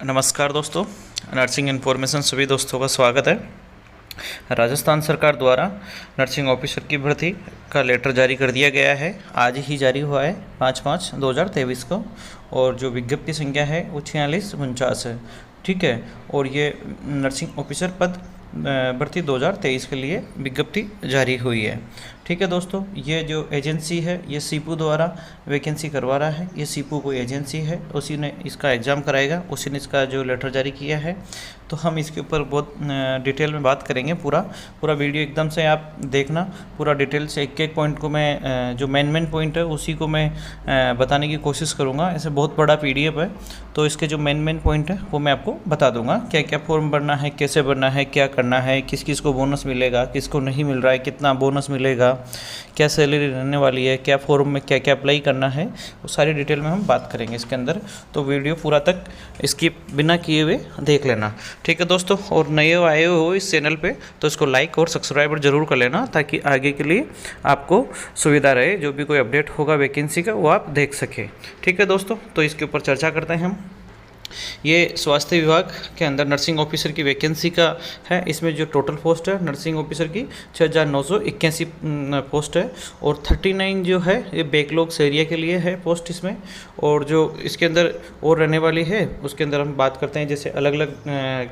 नमस्कार दोस्तों, nursing information सभी दोस्तों का स्वागत है। राजस्थान सरकार द्वारा नर्सिंग ऑफिसर की भर्ती का लेटर जारी कर दिया गया है। आज ही जारी हुआ है 5/5/2023 को, और जो विज्ञप्ति संख्या है वो 4649 है। ठीक है, और ये नर्सिंग ऑफिसर पद भर्ती 2023 के लिए विज्ञप्ति जारी हुई है। ठीक है दोस्तों, ये जो एजेंसी है ये सीपू द्वारा वैकेंसी करवा रहा है। ये सीपू कोई एजेंसी है, उसी ने इसका एग्ज़ाम कराएगा, उसी ने इसका जो लेटर जारी किया है। तो हम इसके ऊपर बहुत डिटेल में बात करेंगे। पूरा वीडियो एकदम से आप देखना, पूरा डिटेल से एक एक पॉइंट को मैं जो मेन पॉइंट है उसी को मैं बताने की कोशिश करूँगा। ऐसे बहुत बड़ा PDF है, तो इसके जो मेन पॉइंट है वो मैं आपको बता दूंगा। क्या क्या फॉर्म भरना है, कैसे भरना है, क्या करना है, किस किस को बोनस मिलेगा, किसको नहीं मिल रहा है, कितना बोनस मिलेगा, क्या सैलरी रहने वाली है, क्या फॉर्म में क्या क्या अप्लाई करना है, वो सारी डिटेल में हम बात करेंगे इसके अंदर। तो वीडियो पूरा तक इसकी बिना किए हुए देख लेना। ठीक है दोस्तों, और नए आए हो इस चैनल पे तो इसको लाइक और सब्सक्राइब जरूर कर लेना, ताकि आगे के लिए आपको सुविधा रहे, जो भी कोई अपडेट होगा वैकेंसी का वो आप देख सकें। ठीक है दोस्तों, तो इसके ऊपर चर्चा करते हैं हम। ये स्वास्थ्य विभाग के अंदर नर्सिंग ऑफिसर की वैकेंसी का है। इसमें जो टोटल पोस्ट है नर्सिंग ऑफिसर की 6981 पोस्ट है, और 39 जो है ये बैकलॉग्स एरिया के लिए है पोस्ट इसमें। और जो इसके अंदर और रहने वाली है उसके अंदर हम बात करते हैं जैसे अलग अलग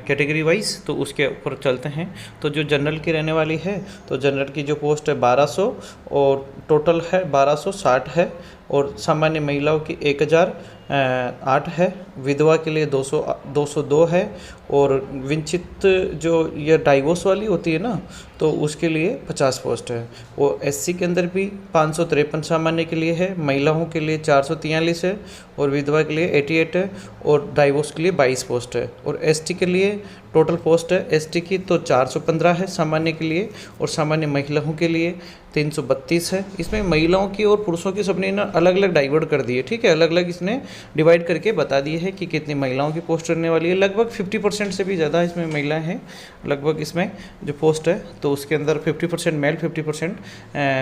कैटेगरी वाइज, तो उसके ऊपर चलते हैं। तो जो जनरल की रहने वाली है, तो जनरल की जो पोस्ट है 1200 और टोटल है 1260 है, और सामान्य महिलाओं की 1008 है, विधवा के लिए 202 है, और विंचित जो ये डाइवोर्स वाली होती है ना, तो उसके लिए 50 पोस्ट है। वो SC के अंदर भी 553 सामान्य के लिए है, महिलाओं के लिए 443 है, और विधवा के लिए 88 है, और डाइवोर्स के लिए 22 पोस्ट है। और ST के लिए टोटल पोस्ट है ST की तो 415 है सामान्य के लिए, और सामान्य महिलाओं के लिए 332 है। इसमें महिलाओं की और पुरुषों की सबने ना अलग अलग डाइवर्ट कर दिए। ठीक है, अलग अलग इसने डिवाइड करके बता दिए है कि कितनी महिलाओं की पोस्ट रहने वाली है। लगभग 50% से भी ज़्यादा इसमें महिलाएं हैं लगभग इसमें जो पोस्ट है, तो उसके अंदर 50% मेल 50%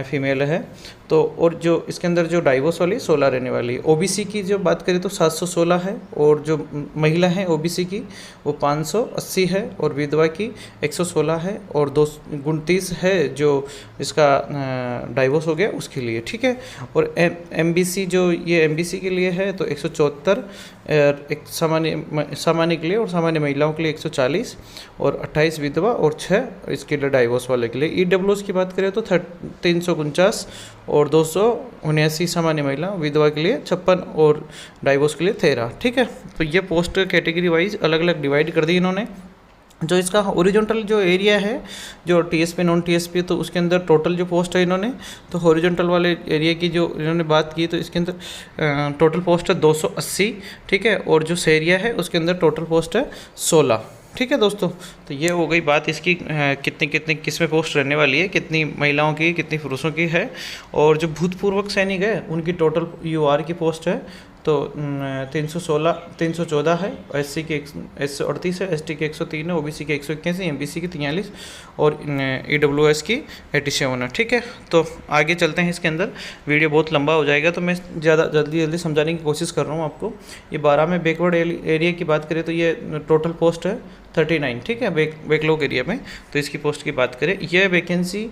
फीमेल है। तो और जो इसके अंदर जो डाइवोर्स वाली 16 रहने वाली है। OBC की जो बात करें तो 716 है, और जो महिला है OBC की वो 580 है, और विधवा की 116 है, और 229 है जो इसका डाइवोर्स हो गया उसके लिए। ठीक है, और MBC जो ये MBC के लिए है तो 174, एक सामान्य के लिए, और सामान्य महिलाओं के लिए 140, और 28 विधवा, और 6 इसके लिए डाइवोर्स वाले के लिए। EWS की बात करें तो 349 और 279 सामान्य महिला, विधवा के लिए 56, और डाइवोर्स के लिए 13। ठीक है, तो ये पोस्ट कैटेगरी वाइज अलग अलग डिवाइड कर दी इन्होंने। जो इसका हॉरिजॉन्टल जो एरिया है, जो TSP नॉन TSP, तो उसके अंदर टोटल जो पोस्ट है इन्होंने, तो हॉरिजॉन्टल वाले एरिया की जो इन्होंने बात की, तो इसके अंदर टोटल पोस्ट है 280। ठीक है, और जो एरिया है उसके अंदर टोटल पोस्ट है 16। ठीक है दोस्तों, तो ये हो गई बात इसकी कितनी कितनी किस में पोस्ट रहने वाली है, कितनी महिलाओं की कितनी पुरुषों की है। और जो भूतपूर्व सैनिक है उनकी टोटल UR की पोस्ट है तो 314 है, SC की 138 है, ST की 103 है, OBC की 181, MBC की 43, और EWS की 87 है। ठीक है, तो आगे चलते हैं इसके अंदर। वीडियो बहुत लंबा हो जाएगा, तो मैं ज़्यादा जल्दी समझाने की कोशिश कर रहा हूँ आपको। ये 12 में बैकवर्ड एरिया की बात करें तो ये टोटल पोस्ट है 39। ठीक है, बैकलॉग एरिया में। तो इसकी पोस्ट की बात करें, यह वैकेंसी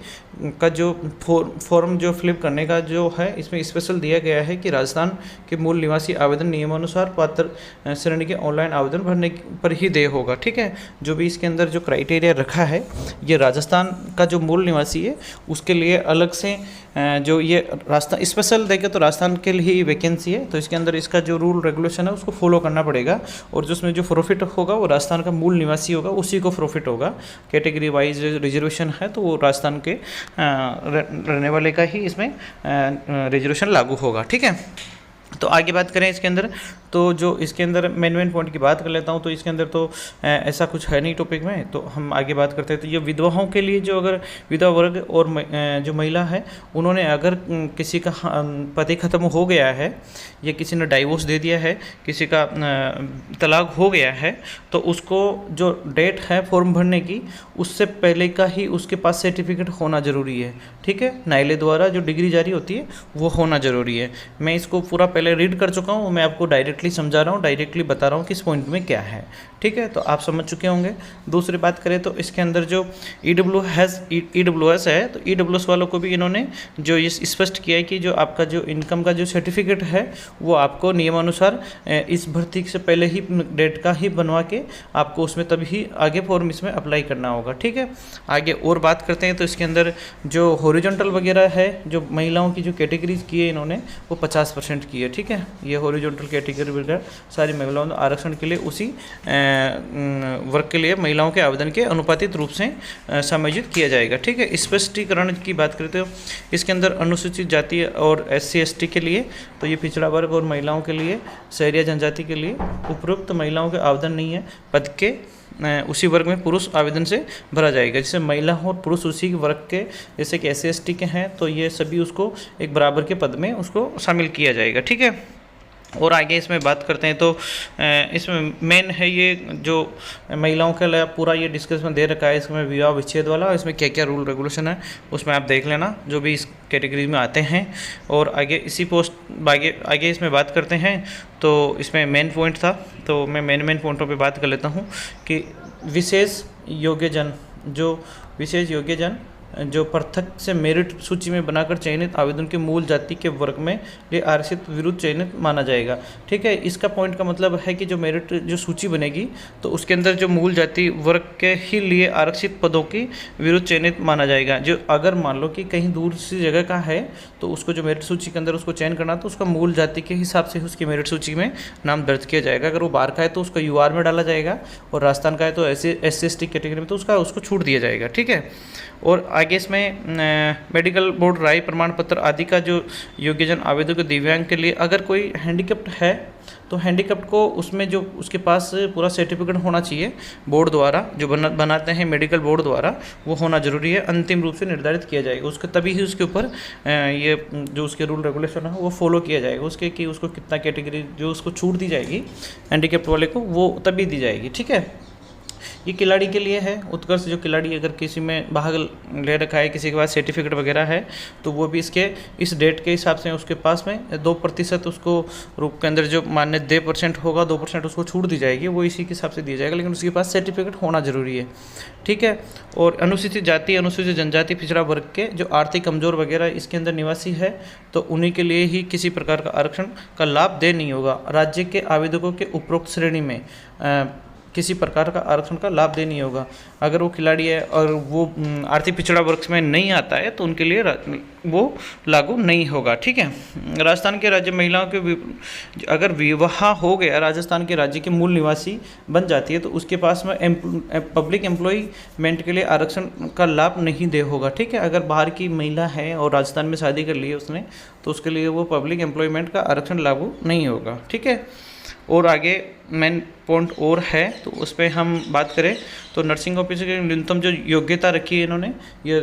का जो फॉर्म जो फिलअप करने का जो है, इसमें स्पेशल दिया गया है कि राजस्थान के मूल निवासी आवेदन नियमानुसार पात्र श्रेणी के ऑनलाइन आवेदन भरने पर ही देय होगा। ठीक है, जो भी इसके अंदर जो क्राइटेरिया रखा है, ये राजस्थान का जो मूल निवासी है उसके लिए अलग से जो ये राजस्थान स्पेशल देखे तो राजस्थान के लिए ही वैकेंसी है। तो इसके अंदर इसका जो रूल रेगुलेशन है उसको फॉलो करना पड़ेगा, और जो उसमें जो प्रॉफिट होगा वो राजस्थान का मूल निवासी होगा, उसी को प्रॉफिट होगा। कैटेगरी वाइज रिजर्वेशन है तो वो राजस्थान के रहने वाले का ही इसमें रिजर्वेशन लागू होगा। ठीक है, तो आगे बात करें इसके अंदर, तो जो इसके अंदर मेन पॉइंट की बात कर लेता हूँ। तो इसके अंदर तो ऐसा कुछ है नहीं टॉपिक में, तो हम आगे बात करते हैं। तो ये विधवाओं के लिए जो अगर विधवा वर्ग और जो महिला है उन्होंने अगर किसी का पति ख़त्म हो गया है, या किसी ने डाइवोर्स दे दिया है, किसी का तलाक हो गया है, तो उसको जो डेट है फॉर्म भरने की उससे पहले का ही उसके पास सर्टिफिकेट होना ज़रूरी है। ठीक है, न्यायालय द्वारा जो डिग्री जारी होती है वो होना ज़रूरी है। मैं इसको पूरा पहले रीड कर चुका हूँ, मैं आपको डायरेक्ट डायरेक्टली समझा रहा हूँ, डायरेक्टली बता रहा हूँ कि इस पॉइंट में क्या है, ठीक है। तो आप समझ चुके होंगे। दूसरी बात करें तो इसके अंदर जो EWS है, तो EWS वालों को भी इन्होंने जो ये स्पष्ट किया है कि जो आपका जो इनकम का जो सर्टिफिकेट है वो आपको नियमानुसार इस भर्ती से पहले ही डेट का ही बनवा के आपको उसमें तभी आगे फॉर्म इसमें अप्लाई करना होगा, ठीक है। आगे और बात करते हैं तो इसके अंदर जो हॉरिजॉन्टल वगैरह है, जो महिलाओं की जो कैटेगरीज की है इन्होंने वो 50% की है, ठीक है। ये हॉरिजॉन्टल कैटेगरी वगैरह सारी महिलाओं ने आरक्षण के लिए उसी वर्ग के लिए महिलाओं के आवेदन के अनुपातित रूप से समायोजित किया जाएगा, ठीक है। स्पष्टीकरण की बात करते हो इसके अंदर अनुसूचित जाति और SC ST के लिए तो ये पिछड़ा वर्ग और महिलाओं के लिए शहरिया जनजाति के लिए उपरोक्त महिलाओं के आवेदन नहीं है, पद के उसी वर्ग में पुरुष आवेदन से भरा जाएगा। जैसे महिला और पुरुष उसी वर्ग के जैसे कि SC ST के हैं तो ये सभी उसको एक बराबर के पद में उसको शामिल किया जाएगा, ठीक है। और आगे इसमें बात करते हैं तो इसमें मेन है ये जो महिलाओं के लिए पूरा ये डिस्कशन दे रखा है, इसमें विवाह विच्छेद वाला, इसमें क्या क्या रूल रेगुलेशन है उसमें आप देख लेना जो भी इस कैटेगरी में आते हैं। और आगे इसी पोस्ट आगे इसमें बात करते हैं तो इसमें मेन पॉइंट था तो मैं मेन पॉइंटों पे बात कर लेता हूँ कि विशेष योग्यजन जो पृथक से मेरिट सूची में बनाकर चयनित आवेदन के मूल जाति के वर्ग में लिए आरक्षित विरुद्ध चयनित माना जाएगा, ठीक है। इसका पॉइंट का मतलब है कि जो मेरिट जो सूची बनेगी तो उसके अंदर जो मूल जाति वर्ग के ही लिए आरक्षित पदों की विरुद्ध चयनित माना जाएगा। जो अगर मान लो कि कहीं दूर सी जगह का है तो उसको जो मेरिट सूची के अंदर उसको चयन करना तो उसका मूल जाति के हिसाब से उसकी मेरिट सूची में नाम दर्ज किया जाएगा। अगर वो बाहर का है तो उसका UR में डाला जाएगा और राजस्थान का है तो SC ST कैटेगरी में तो उसको छूट दिया जाएगा, ठीक है। और आगे इसमें मेडिकल बोर्ड राय प्रमाण पत्र आदि का जो योग्यजन आवेदक को दिव्यांग के लिए अगर कोई हैंडीकैप्ड है तो हैंडीकैप्ड को उसमें जो उसके पास पूरा सर्टिफिकेट होना चाहिए बोर्ड द्वारा जो बनाते हैं मेडिकल बोर्ड द्वारा वो होना जरूरी है, अंतिम रूप से निर्धारित किया जाएगा उसके तभी ही उसके ऊपर ये जो उसके रूल रेगुलेशन है वो फॉलो किया जाएगा उसके कि उसको कितना कैटेगरी जो उसको छूट दी जाएगी हैंडीकैप्ड वाले को वो तभी दी जाएगी, ठीक है। ये खिलाड़ी के लिए है। उत्कर्ष जो खिलाड़ी अगर किसी में भाग ले रखा है, किसी के पास सर्टिफिकेट वगैरह है तो वो भी इसके इस डेट के हिसाब से उसके पास में 2% उसको रूप के अंदर जो मान्य 2% होगा 2% उसको छूट दी जाएगी, वो इसी के हिसाब से दिया जाएगा, लेकिन उसके पास सर्टिफिकेट होना जरूरी है, ठीक है। और अनुसूचित जाति अनुसूचित जनजाति पिछड़ा वर्ग के जो आर्थिक कमजोर वगैरह इसके अंदर निवासी है तो उन्हीं के लिए ही किसी प्रकार का आरक्षण का लाभ दे नहीं होगा। राज्य के आवेदकों के उपरोक्त श्रेणी में किसी प्रकार का आरक्षण का लाभ दे नहीं होगा। अगर वो खिलाड़ी है और वो आर्थिक पिछड़ा वर्ग में नहीं आता है तो उनके लिए वो लागू नहीं होगा, ठीक है। राजस्थान के राज्य महिलाओं के अगर विवाह हो गया राजस्थान के राज्य के मूल निवासी बन जाती है तो उसके पास में पब्लिक एम्प्लॉयमेंट के लिए आरक्षण का लाभ नहीं दे होगा, ठीक है। अगर बाहर की महिला है और राजस्थान में शादी कर ली है उसने तो उसके लिए वो पब्लिक एम्प्लॉयमेंट का आरक्षण लागू नहीं होगा, ठीक है। और आगे मेन पॉइंट और है तो उस पर हम बात करें तो नर्सिंग ऑफिसर की न्यूनतम जो योग्यता रखी है इन्होंने ये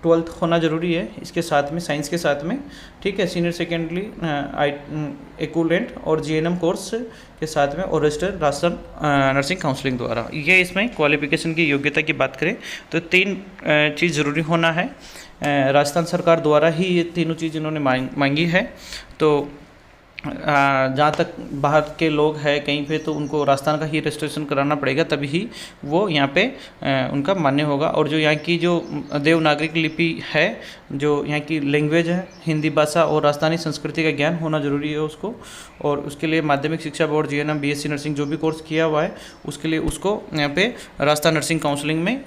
12th होना जरूरी है इसके साथ में साइंस के साथ में, ठीक है। सीनियर सेकेंडरी इक्विवेलेंट और GNM कोर्स के साथ में और रजिस्टर्ड राजस्थान नर्सिंग काउंसलिंग द्वारा ये इसमें क्वालिफिकेशन की योग्यता की बात करें तो 3 चीज़ ज़रूरी होना है। राजस्थान सरकार द्वारा ही ये तीनों चीज़ इन्होंने मांगी है। तो जहाँ तक बाहर के लोग हैं कहीं पे तो उनको राजस्थान का ही रजिस्ट्रेशन कराना पड़ेगा तभी ही वो यहाँ पे उनका मान्य होगा। और जो यहाँ की जो देवनागरिक लिपि है जो यहाँ की लैंग्वेज है हिंदी भाषा और राजस्थानी संस्कृति का ज्ञान होना जरूरी है उसको। और उसके लिए माध्यमिक शिक्षा बोर्ड GNM BSc नर्सिंग जो भी कोर्स किया हुआ है उसके लिए उसको यहाँ पे राजस्थान नर्सिंग काउंसलिंग में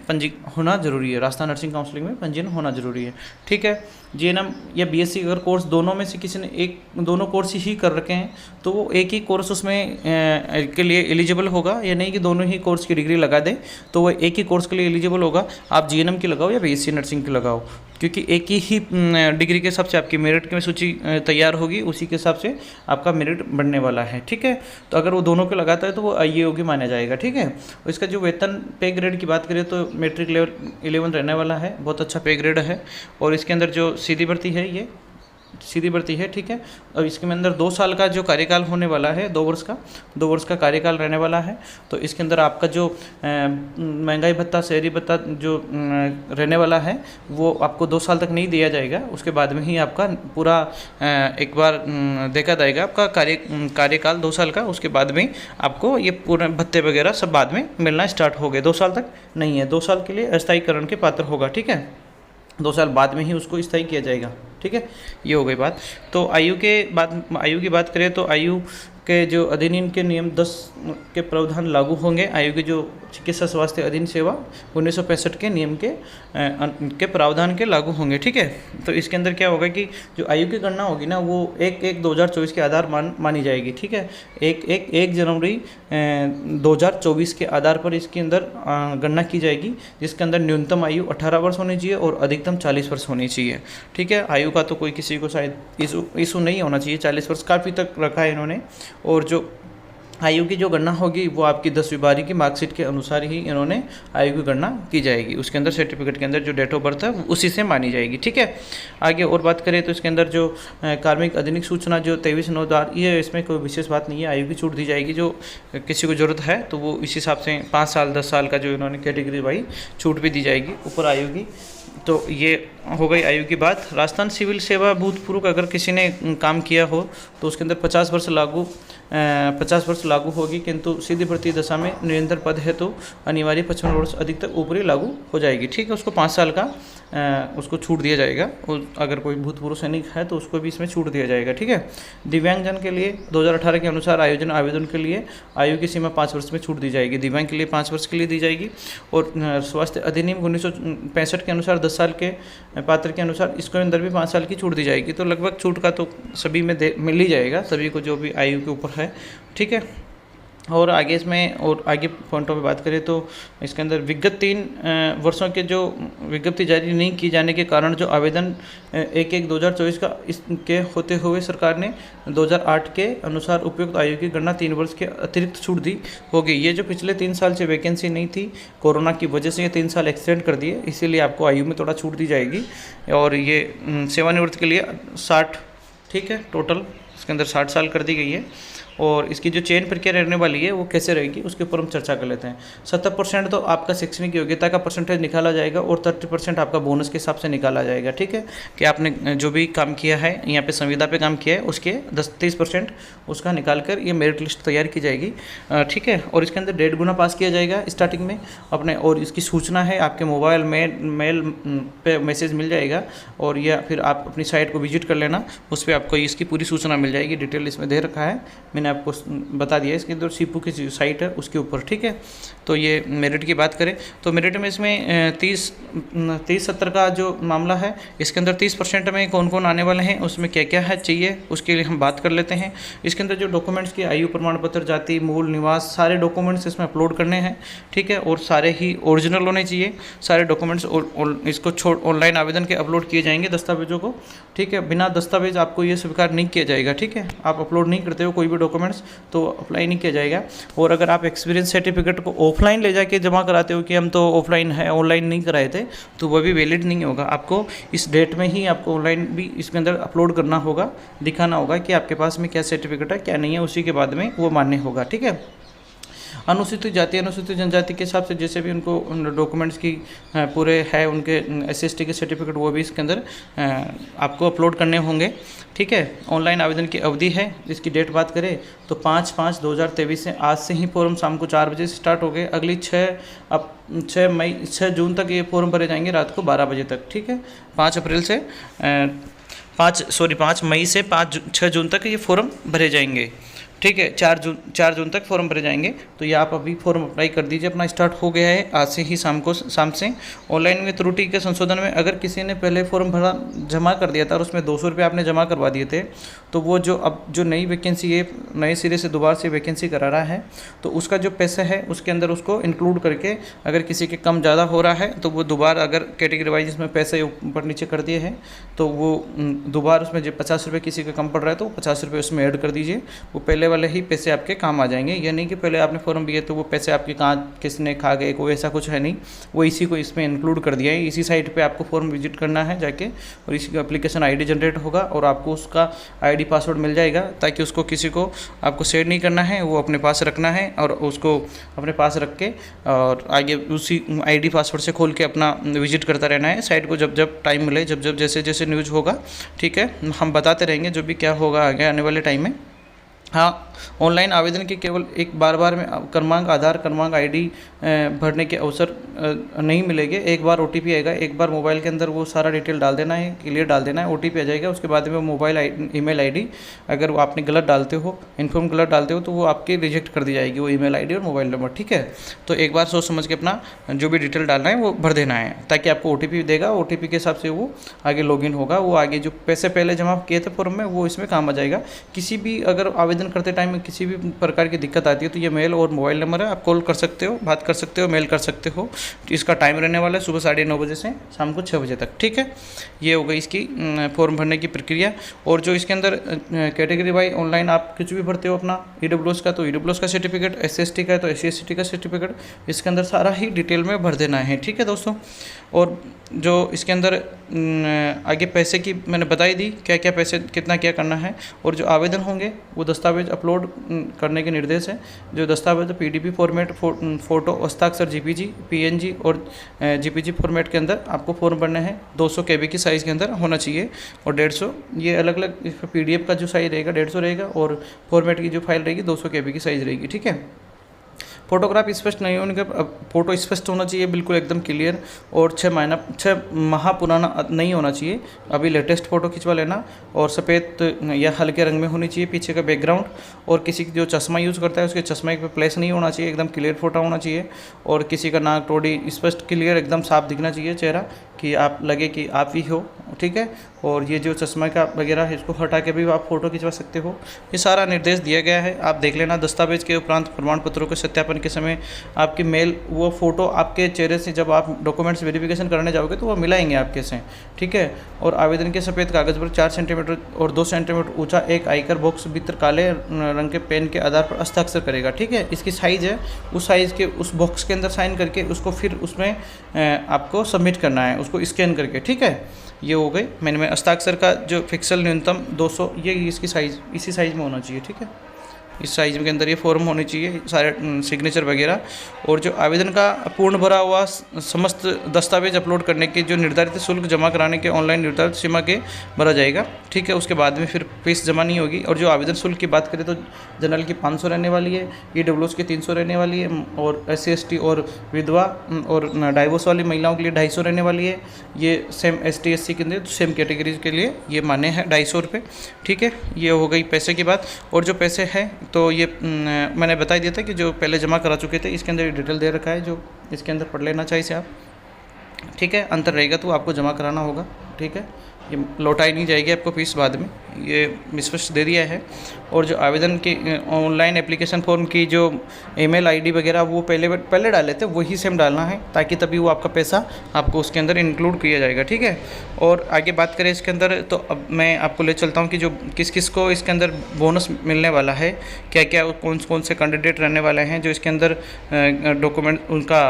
होना जरूरी है, राजस्थान नर्सिंग काउंसलिंग में पंजीयन होना जरूरी है, ठीक है। GNM या BSc अगर कोर्स दोनों में से किसी ने दोनों कोर्स ही कर रखे हैं तो वो एक ही कोर्स उसमें के लिए एलिजिबल होगा, या नहीं कि दोनों ही कोर्स की डिग्री लगा दे तो वो एक ही कोर्स के लिए एलिजिबल होगा। आप GNM की लगाओ या BSc नर्सिंग की लगाओ क्योंकि एक ही डिग्री के हिसाब से आपकी मेरिट की सूची तैयार होगी, उसी के हिसाब से आपका मेरिट बढ़ने वाला है, ठीक है। तो अगर वो दोनों को लगाता है तो वो योग्य माना जाएगा, ठीक है। और इसका जो वेतन पे ग्रेड की बात करें तो मैट्रिक लेवल 11 रहने वाला है, बहुत अच्छा पे ग्रेड है। और इसके अंदर जो सीधी भर्ती है ये सीधी भर्ती है, ठीक है। और इसके अंदर 2 साल का जो कार्यकाल होने वाला है, 2 वर्ष का कार्यकाल रहने वाला है। तो इसके अंदर आपका जो महंगाई भत्ता, शहरी भत्ता जो रहने वाला है वो आपको 2 साल तक नहीं दिया जाएगा, उसके बाद में ही आपका पूरा एक बार देखा जाएगा आपका कार्यकाल 2 साल का, उसके बाद में आपको ये पूरे भत्ते वगैरह सब बाद में मिलना स्टार्ट हो गए, 2 साल तक नहीं है, 2 साल के लिए अस्थायीकरण के पात्र होगा, ठीक है। 2 साल बाद में ही उसको स्थायी किया जाएगा, ठीक है। ये हो गई बात। तो आयु की बात करें तो आयु के जो अधिनियम के नियम 10 के प्रावधान लागू होंगे। आयु के जो चिकित्सा स्वास्थ्य अधीन सेवा 1965 के नियम के प्रावधान के लागू होंगे, ठीक है। तो इसके अंदर क्या होगा कि जो आयु की गणना होगी ना वो 1/1/2024 के आधार मानी जाएगी, ठीक है। 1 जनवरी 2024 के आधार पर इसके अंदर गणना की जाएगी, जिसके अंदर न्यूनतम आयु 18 वर्ष होनी चाहिए और अधिकतम 40 वर्ष होनी चाहिए, ठीक है। आयु का तो कोई किसी को शायद इशू नहीं होना चाहिए, 40 वर्ष काफ़ी तक रखा है इन्होंने। और जो आयु की जो गणना होगी वो आपकी 10वीं बारहवीं की मार्कशीट के अनुसार ही इन्होंने आयु की गणना की जाएगी। उसके अंदर सर्टिफिकेट के अंदर जो डेट ऑफ बर्थ है उसी से मानी जाएगी, ठीक है। आगे और बात करें तो इसके अंदर जो कार्मिक अधिनियम सूचना जो 23/9 ये इसमें कोई विशेष बात नहीं है, आयु की छूट दी जाएगी। जो किसी को ज़रूरत है तो वो इस हिसाब से 5 साल 10 साल का जो इन्होंने कैटेगरी वाइज छूट भी दी जाएगी ऊपर आयु की। तो ये हो गई आयु की बात। राजस्थान सिविल सेवा भूतपूर्व अगर किसी ने काम किया हो तो उसके अंदर 50 वर्ष लागू होगी, किंतु सीधी भर्ती दशा में निरंतर पद है तो अनिवार्य 55 वर्ष अधिक तक ऊपरी लागू हो जाएगी, ठीक है। उसको 5 साल का उसको छूट दिया जाएगा, और अगर कोई भूतपूर्व सैनिक है तो उसको भी इसमें छूट दिया जाएगा, ठीक है। दिव्यांगजन के लिए 2018 के अनुसार आवेदन के लिए आयु की सीमा 5 वर्ष में छूट दी जाएगी, दिव्यांग के लिए 5 वर्ष के लिए दी जाएगी। और स्वास्थ्य अधिनियम 1965 के अनुसार 10 साल के पात्र के अनुसार इसके अंदर भी 5 साल की छूट दी जाएगी। तो लगभग छूट का तो सभी में मिल ही जाएगा, सभी को जो भी आयु के ऊपर है, ठीक है। और आगे इसमें और आगे पॉइंटों पे बात करें तो इसके अंदर विगत 3 वर्षों के जो विज्ञप्ति जारी नहीं किए जाने के कारण जो आवेदन 1/1/2024 का इसके होते हुए सरकार ने 2008 के अनुसार उपयुक्त आयु की गणना 3 वर्ष के अतिरिक्त छूट दी होगी। ये जो पिछले 3 साल से वैकेंसी नहीं थी, कोरोना की वजह से ये 3 साल एक्सटेंड कर दिए, इसीलिए आपको आयु में थोड़ा छूट दी जाएगी। और ये सेवानिवृत्ति के लिए 60, ठीक है, टोटल इसके अंदर 60 साल कर दी गई है। और इसकी जो चयन प्रक्रिया रहने वाली है वो कैसे रहेगी उसके ऊपर हम चर्चा कर लेते हैं। 70% तो आपका शैक्षणिक योग्यता का परसेंटेज निकाला जाएगा और 30% आपका बोनस के हिसाब से निकाला जाएगा, ठीक है। कि आपने जो भी काम किया है यहाँ पे संविदा पे काम किया है उसके 30% उसका निकाल कर ये मेरिट लिस्ट तैयार की जाएगी, ठीक है। और इसके अंदर 1.5 गुना पास किया जाएगा स्टार्टिंग में अपने, और इसकी सूचना है आपके मोबाइल मेल पे मैसेज मिल जाएगा, और या फिर आप अपनी साइट को विजिट कर लेना, उस पर आपको इसकी पूरी सूचना मिल जाएगी। डिटेल इसमें दे रखा है, मैंने आपको बता दिया इसके अंदर सीपू की जो साइट है उसके ऊपर, ठीक है। तो ये मेरिट की बात करें तो मेरिट में इसमें 30-70 का जो मामला है इसके अंदर 30% में कौन कौन आने वाले हैं, उसमें क्या क्या है चाहिए उसके लिए हम बात कर लेते हैं। इसके अंदर जो डॉक्यूमेंट्स की आयु प्रमाण पत्र, जाति, मूल निवास, सारे डॉक्यूमेंट्स इसमें अपलोड करने हैं, ठीक है। और सारे ही ओरिजिनल होने चाहिए सारे डॉक्यूमेंट्स, इसको ऑनलाइन आवेदन के अपलोड किए जाएंगे दस्तावेजों को, ठीक है। बिना दस्तावेज आपको ये स्वीकार नहीं किया जाएगा, ठीक है। आप अपलोड नहीं करते हो कोई भी डॉक्यूमेंट्स तो अप्लाई नहीं किया जाएगा। और अगर आप एक्सपीरियंस सर्टिफिकेट को ऑफलाइन ले जाके जमा कराते हो कि हम तो ऑफलाइन है ऑनलाइन नहीं कराए थे, तो वह भी वैलिड नहीं होगा। आपको इस डेट में ही आपको ऑनलाइन भी इसके अंदर अपलोड करना होगा, दिखाना होगा कि आपके पास में क्या सर्टिफिकेट है क्या नहीं है, उसी के बाद में वो मान्य होगा, ठीक है। अनुसूचित जाति अनुसूचित जनजाति के हिसाब से जैसे भी उनको डॉक्यूमेंट्स की पूरे है उनके SC/ST के सर्टिफिकेट वो भी इसके अंदर आपको अपलोड करने होंगे, ठीक है। ऑनलाइन आवेदन की अवधि है, इसकी डेट बात करें तो 5/5/2023 से आज से ही फॉर्म शाम को 4 बजे से स्टार्ट हो गए, अगली 6 जून तक ये फॉर्म भरे जाएंगे रात को 12 बजे तक, ठीक है। 5 मई से 6 जून तक ये फॉर्म भरे जाएंगे, ठीक है। 4 जून तक फॉर्म भरे जाएंगे। तो ये आप अभी फॉर्म अप्लाई कर दीजिए, अपना स्टार्ट हो गया है आज से ही शाम से। ऑनलाइन में त्रुटि के संशोधन में अगर किसी ने पहले फॉर्म भरा जमा कर दिया था और उसमें 200 रुपये आपने जमा करवा दिए थे, तो वो जो नई वैकेंसी है नए सिरे से दोबारा से वैकेंसी करा रहा है तो उसका जो पैसा है उसके अंदर उसको इंक्लूड करके, अगर किसी के कम ज़्यादा हो रहा है तो वो दोबारा अगर कैटेगरी वाइज इसमें पैसे ऊपर नीचे कर दिए हैं तो वो दोबारा उसमें जो 50 रुपये किसी का कम पड़ रहा है तो 50 रुपये उसमें ऐड कर दीजिए। वो पहले वाले ही पैसे आपके काम आ जाएंगे। ये नहीं कि पहले आपने फॉर्म दिए तो वो पैसे आपके कहाँ किसने खा गए, कोई ऐसा कुछ है नहीं, वो इसी को इसमें इंक्लूड कर दिया है। इसी साइट पे आपको फॉर्म विजिट करना है जाके, और इसी का एप्लीकेशन आईडी जनरेट होगा और आपको उसका आईडी पासवर्ड मिल जाएगा, ताकि उसको किसी को आपको शेयर नहीं करना है, वो अपने पास रखना है और उसको अपने पास रख के और आगे उसी आईडी पासवर्ड से खोल के अपना विजिट करता रहना है साइट को, जब जब टाइम मिले, जब जब जैसे जैसे न्यूज़ होगा, ठीक है, हम बताते रहेंगे जो भी क्या होगा आगे आने वाले टाइम में। हाँ, ऑनलाइन आवेदन के केवल एक बार में क्रमांक, आधार क्रमांक, आईडी भरने के अवसर नहीं मिलेंगे। एक बार ओटीपी आएगा, एक बार मोबाइल के अंदर वो सारा डिटेल डाल देना है, क्लियर डाल देना है, ओटीपी आ जाएगा। उसके बाद में मोबाइल ईमेल आईडी अगर वो आपने गलत डालते हो, इन्फॉर्म गलत डालते हो, तो वो आपकी रिजेक्ट कर दी जाएगी, वो ईमेल आईडी और मोबाइल नंबर, ठीक है। तो एक बार सोच समझ के अपना जो भी डिटेल डालना है वो भर देना है, ताकि आपको ओटीपी देगा, ओटीपी के हिसाब से वो आगे लॉगिन होगा, वो आगे जो पैसे पहले जमा किए थे फॉर्म में वो इसमें काम आ जाएगा। किसी भी अगर आवेदन करते टाइम में किसी भी प्रकार की दिक्कत आती है तो ये मेल और मोबाइल नंबर है, आप कॉल कर सकते हो, बात कर सकते हो, मेल कर सकते हो। इसका टाइम रहने वाला है सुबह 9:30 बजे से शाम को 6 बजे तक, ठीक है। ये हो गई इसकी फॉर्म भरने की प्रक्रिया। और जो इसके अंदर कैटेगरी वाइज ऑनलाइन आप कुछ भी भरते हो अपना ईडब्ल्यूएस का तो ईडब्ल्यूएस का सर्टिफिकेट, एससी/एसटी का तो एससी/एसटी का सर्टिफिकेट, इसके अंदर सारा ही डिटेल में भर देना है, ठीक है दोस्तों। और जो इसके अंदर आगे पैसे की मैंने बताई दी, क्या क्या पैसे कितना क्या करना है। और जो आवेदन होंगे वो दस्तावेज अपलोड करने के निर्देश है। जो दस्तावेज पीडीपी फॉर्मेट, फोटो, हस्ताक्षर जीपीजी, पीएनजी और जीपीजी फॉर्मेट के अंदर आपको फॉर्म भरने हैं। 200 KB की साइज़ के अंदर होना चाहिए और 150, ये अलग अलग पीडीएफ का जो साइज़ रहेगा 150 रहेगा और फॉर्मेट की जो फाइल रहेगी 200 KB की साइज़ रहेगी, ठीक है। फोटोग्राफ स्पष्ट नहीं होने का, फ़ोटो स्पष्ट होना चाहिए, बिल्कुल एकदम क्लियर, और 6 माह पुराना नहीं होना चाहिए, अभी लेटेस्ट फ़ोटो खिंचवा लेना। और सफ़ेद या हल्के रंग में होनी चाहिए पीछे का बैकग्राउंड। और किसी जो चश्मा यूज़ करता है उसके चश्मे पे प्लेस नहीं होना चाहिए, एकदम क्लियर फ़ोटो होना चाहिए। और किसी का नाक, टोडी स्पष्ट क्लियर एकदम साफ दिखना चाहिए चेहरा, कि आप लगे कि आप ही हो, ठीक है। और ये जो चश्मा का वगैरह है इसको हटा के भी आप फ़ोटो खिंचवा सकते हो। ये सारा निर्देश दिया गया है, आप देख लेना। दस्तावेज के उपरांत प्रमाण पत्रों के सत्यापन के समय आपकी मेल, वो फ़ोटो आपके चेहरे से जब आप डॉक्यूमेंट्स वेरिफिकेशन करने जाओगे तो वो मिलाएंगे आपके से, ठीक है। और आवेदन के सफ़ेद कागज़ पर 4 सेंटीमीटर और 2 सेंटीमीटर ऊंचा एक आयकर बॉक्स भीतर काले रंग के पेन के आधार पर हस्ताक्षर करेगा, ठीक है। इसकी साइज़ है, उस साइज़ के उस बॉक्स के अंदर साइन करके उसको फिर उसमें आपको सबमिट करना है, उसको स्कैन करके, ठीक है। ये हो गई मैंने में हस्ताक्षर का जो फिक्सल न्यूनतम 200, ये इसकी साइज़ इसी साइज़ में होना चाहिए, ठीक है। इस साइज़ के अंदर ये फॉर्म होनी चाहिए, सारे सिग्नेचर वगैरह। और जो आवेदन का पूर्ण भरा हुआ समस्त दस्तावेज अपलोड करने के जो निर्धारित शुल्क जमा कराने के ऑनलाइन निर्धारित सीमा के भरा जाएगा, ठीक है। उसके बाद में फिर फीस जमा नहीं होगी। और जो आवेदन शुल्क की बात करें तो जनरल की 500 रहने वाली है, ईडब्ल्यूएस की 300 रहने वाली है, और SC/ST और विधवा और डाइवोर्स वाली महिलाओं के लिए 250 रहने वाली है। ये सेम ST/SC के अंदर सेम कैटेगरीज के लिए ये माने हैं 250 रुपये, ठीक है। ये हो गई पैसे की बात। और जो पैसे हैं तो ये मैंने बता दिया था कि जो पहले जमा करा चुके थे, इसके अंदर डिटेल दे रखा है, जो इसके अंदर पढ़ लेना चाहिए से आप, ठीक है। अंतर रहेगा तो आपको जमा कराना होगा, ठीक है। ये लौटाई नहीं जाएगी आपको फीस बाद में, ये स्पष्ट दे दिया है। और जो आवेदन की ऑनलाइन एप्लीकेशन फॉर्म की जो ईमेल आईडी वगैरह वो पहले डाले थे वही सेम डालना है, ताकि तभी वो आपका पैसा आपको उसके अंदर इंक्लूड किया जाएगा, ठीक है। और आगे बात करें इसके अंदर, तो अब मैं आपको ले चलता हूँ कि जो किस किस को इसके अंदर बोनस मिलने वाला है, क्या क्या कौन से कैंडिडेट रहने वाले हैं जो इसके अंदर डॉक्यूमेंट उनका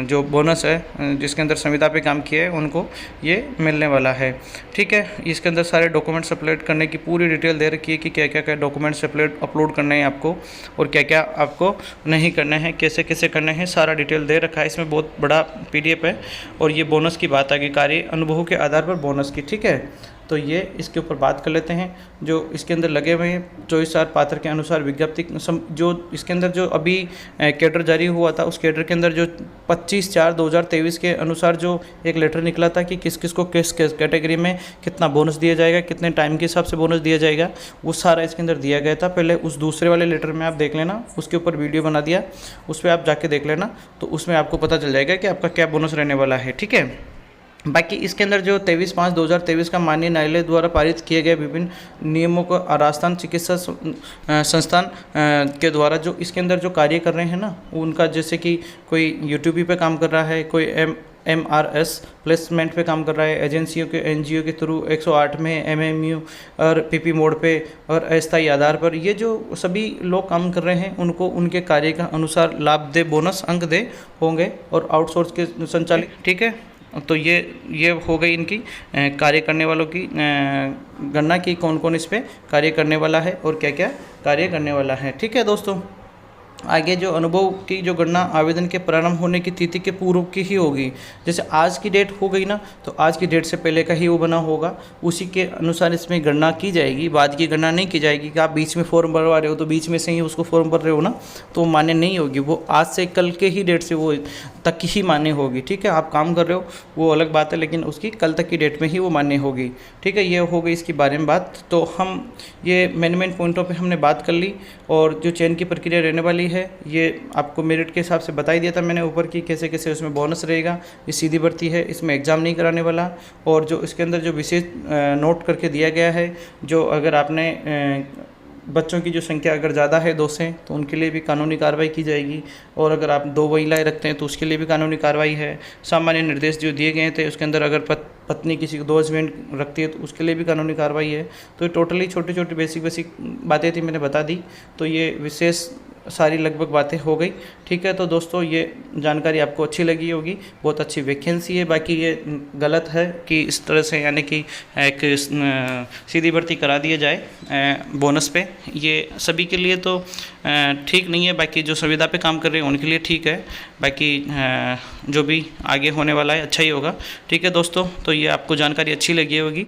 जो बोनस है जिसके अंदर संविदा पे काम किया है उनको ये मिलने वाला है, ठीक है। इसके अंदर सारे डॉक्यूमेंट्स अपलोड करने की पूरी डिटेल दे रखी है कि क्या क्या डॉक्यूमेंट्स अपलोड करने हैं आपको और क्या क्या आपको नहीं करने हैं, कैसे कैसे करने हैं, सारा डिटेल दे रखा है। इसमें बहुत बड़ा PDF है। और ये बोनस की बात आ गई, कार्य अनुभव के आधार पर बोनस की, ठीक है। तो ये इसके ऊपर बात कर लेते हैं। जो इसके अंदर लगे हुए हैं 24 पात्र के अनुसार विज्ञप्ति, जो इसके अंदर जो अभी कैडर जारी हुआ था उस कैडर के अंदर जो 25/4/2023 के अनुसार जो एक लेटर निकला था कि किस किस को किस कैटेगरी में कितना बोनस दिया जाएगा, कितने टाइम के हिसाब से बोनस दिया जाएगा, वो सारा इसके अंदर दिया गया था। पहले उस दूसरे वाले लेटर में आप देख लेना, उसके ऊपर वीडियो बना दिया, उस पर आप जाके देख लेना, तो उसमें आपको पता चल जाएगा कि आपका क्या बोनस रहने वाला है, ठीक है। बाकी इसके अंदर जो 23/5/2023 का माननीय न्यायालय द्वारा पारित किए गए विभिन्न नियमों को राजस्थान चिकित्सा संस्थान के द्वारा जो इसके अंदर जो कार्य कर रहे हैं ना, उनका जैसे कि कोई यूट्यूब पे काम कर रहा है, कोई MRS प्लेसमेंट पे काम कर रहा है, एजेंसियों के NGO के थ्रू 108 में MMU और PP मोड पे और अस्थायी आधार पर, ये जो सभी लोग काम कर रहे हैं उनको उनके कार्य का अनुसार लाभ दे, बोनस अंक दे होंगे और आउटसोर्स के संचालित, ठीक है। तो ये हो गई इनकी कार्य करने वालों की गणना की, कौन कौन इस पे कार्य करने वाला है और क्या क्या कार्य करने वाला है, ठीक है दोस्तों। आगे जो अनुभव की जो गणना आवेदन के प्रारंभ होने की तिथि के पूर्व की ही होगी। जैसे आज की डेट हो गई ना, तो आज की डेट से पहले का ही वो बना होगा, उसी के अनुसार इसमें गणना की जाएगी। बाद की गणना नहीं की जाएगी कि आप बीच में फॉर्म भरवा रहे हो तो बीच में से ही उसको फॉर्म भर रहे हो ना, तो मान्य नहीं होगी। वो आज से कल के ही डेट से वो तक की ही मान्य होगी, ठीक है। आप काम कर रहे हो वो अलग बात है, लेकिन उसकी कल तक की डेट में ही वो मान्य होगी, ठीक है। ये हो गई इसके बारे में बात। तो हम ये मेन पॉइंटों पे हमने बात कर ली, और जो चयन की प्रक्रिया रहने वाली है ये आपको मेरिट के हिसाब से बता ही दिया था मैंने ऊपर की, कैसे कैसे उसमें बोनस रहेगा। ये सीधी भर्ती है, इसमें एग्ज़ाम नहीं कराने वाला। और जो इसके अंदर जो विशेष नोट करके दिया गया है, जो अगर आपने बच्चों की जो संख्या अगर ज़्यादा है 2 से, तो उनके लिए भी कानूनी कार्रवाई की जाएगी। और अगर आप 2 महिलाएं रखते हैं तो उसके लिए भी कानूनी कार्रवाई है। सामान्य निर्देश जो दिए गए थे उसके अंदर अगर पत्नी किसी को 2 हस्बैंड रखती है तो उसके लिए भी कानूनी कार्रवाई है। तो ये टोटली छोटी छोटी बेसिक बातें थी, मैंने बता दी। तो ये विशेष सारी लगभग बातें हो गई, ठीक है। तो दोस्तों ये जानकारी आपको अच्छी लगी होगी, बहुत अच्छी वैकेंसी है। बाकी ये गलत है कि इस तरह से यानी कि एक सीधी भर्ती करा दिया जाए बोनस पे, ये सभी के लिए तो ठीक नहीं है। बाकी जो संविदा पे काम कर रहे हैं उनके लिए ठीक है, बाकी जो भी आगे होने वाला है अच्छा ही होगा, ठीक है दोस्तों। तो ये आपको जानकारी अच्छी लगी होगी।